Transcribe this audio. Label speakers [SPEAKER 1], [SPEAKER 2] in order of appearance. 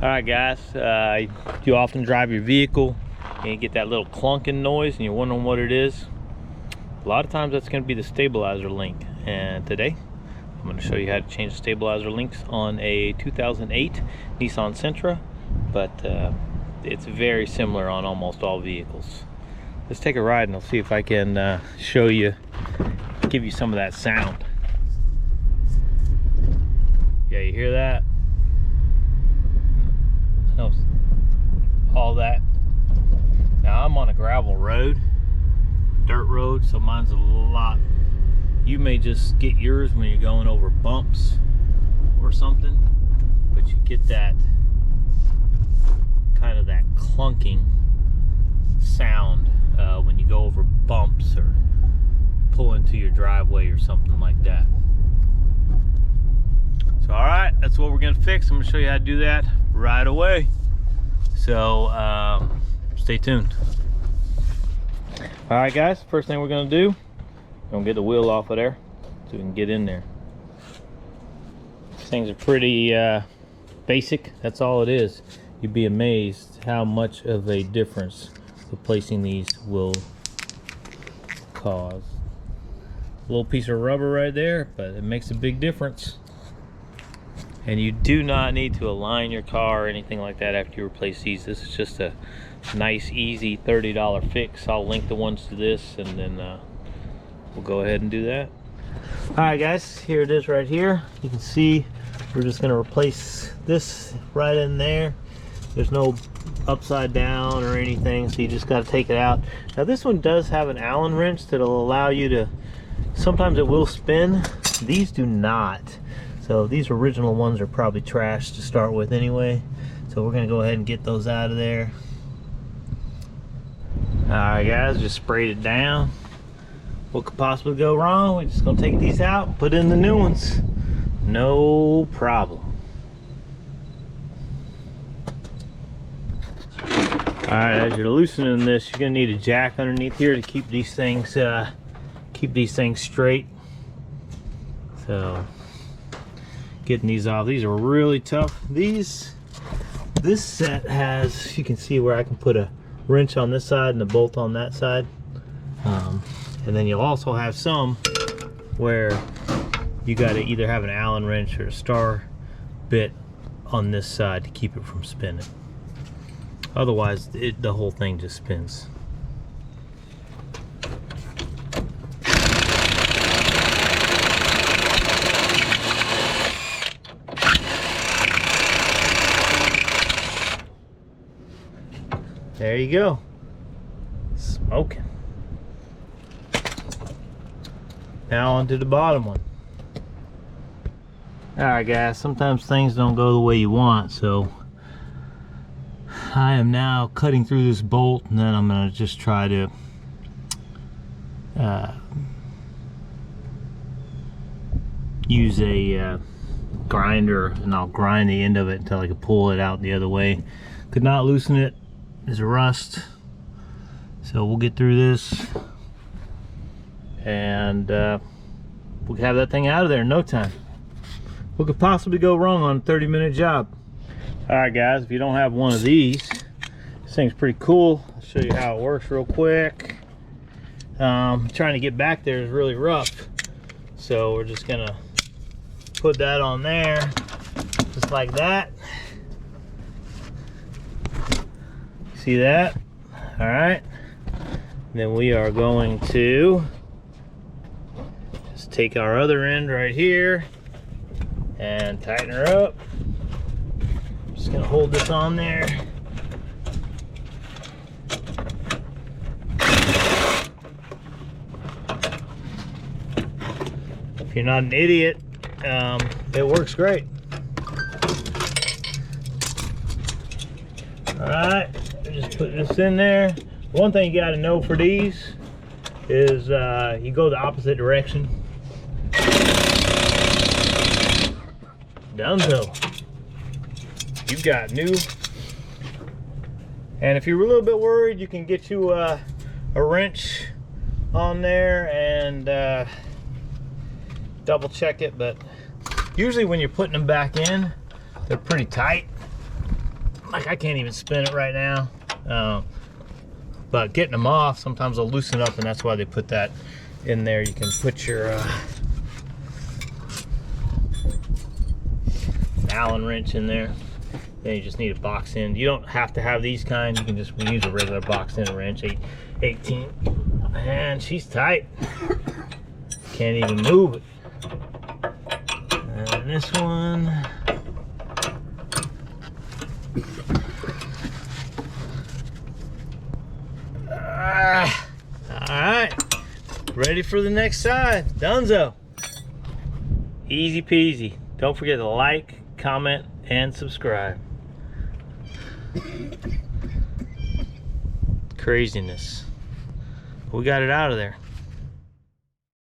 [SPEAKER 1] Alright guys, you often drive your vehicle and you get that little clunking noise and you're wondering what it is. A lot of times that's going to be the stabilizer link, and today I'm going to show you how to change the stabilizer links on a 2008 Nissan Sentra, but it's very similar on almost all vehicles. Let's take a ride and I'll see if I can show you, give you some of that sound. Yeah, you hear that? All that. Now I'm on a gravel road, dirt road, so mine's a lot. You may just get yours when you're going over bumps or something, but you get that kind of that clunking sound when you go over bumps or pull into your driveway or something like that. So all right, that's what we're gonna fix. I'm gonna show you how to do that right away. So stay tuned. All right guys, first thing we're gonna do, we're gonna get the wheel off of there so we can get in there. These things are pretty basic, that's all it is. You'd be amazed how much of a difference replacing these will cause. A little piece of rubber right there, but it makes a big difference. And you do not need to align your car or anything like that after you replace these. This is just a nice, easy $30 fix. I'll link the ones to this, and then we'll go ahead and do that. All right, guys, here it is right here. You can see we're just gonna replace this right in there. There's no upside down or anything, so you just gotta take it out. Now this one does have an Allen wrench that'll allow you to, sometimes it will spin. These do not. So these original ones are probably trash to start with anyway. So we're gonna go ahead and get those out of there. All right guys, just sprayed it down. What could possibly go wrong? We're just gonna take these out and put in the new ones. No problem. All right, as you're loosening this, you're gonna need a jack underneath here to keep these things straight. So getting these off, these are really tough. This set has, you can see where I can put a wrench on this side and a bolt on that side, and then you'll also have some where you got to either have an Allen wrench or a star bit on this side to keep it from spinning. Otherwise the whole thing just spins. There you go. Smoking. Now onto the bottom one. Alright guys, sometimes things don't go the way you want, so I am now cutting through this bolt, and then I'm going to just try to use a grinder, and I'll grind the end of it until I can pull it out the other way. Could not loosen it. There's a rust, so we'll get through this and we'll have that thing out of there in no time. What could possibly go wrong on a 30-minute job? All right guys, if you don't have one of these, this thing's pretty cool. I'll show you how it works real quick. Trying to get back there is really rough, so we're just gonna put that on there just like that. See that? All right. Then we are going to just take our other end right here and tighten her up. Just gonna hold this on there. If you're not an idiot, it works great. All right. Just put this in there. One thing you got to know for these is you go the opposite direction. Donezo. You've got new. And if you're a little bit worried, you can get you a wrench on there and double check it. But usually when you're putting them back in, they're pretty tight. Like I can't even spin it right now. But getting them off, sometimes they'll loosen up, and that's why they put that in there. You can put your Allen wrench in there. Then you just need a box end. You don't have to have these kind. You can just use a regular box end wrench, 18. And she's tight. Can't even move it. And this one. Alright. Ready for the next side. Dunzo. Easy peasy. Don't forget to like, comment, and subscribe. Craziness. We got it out of there.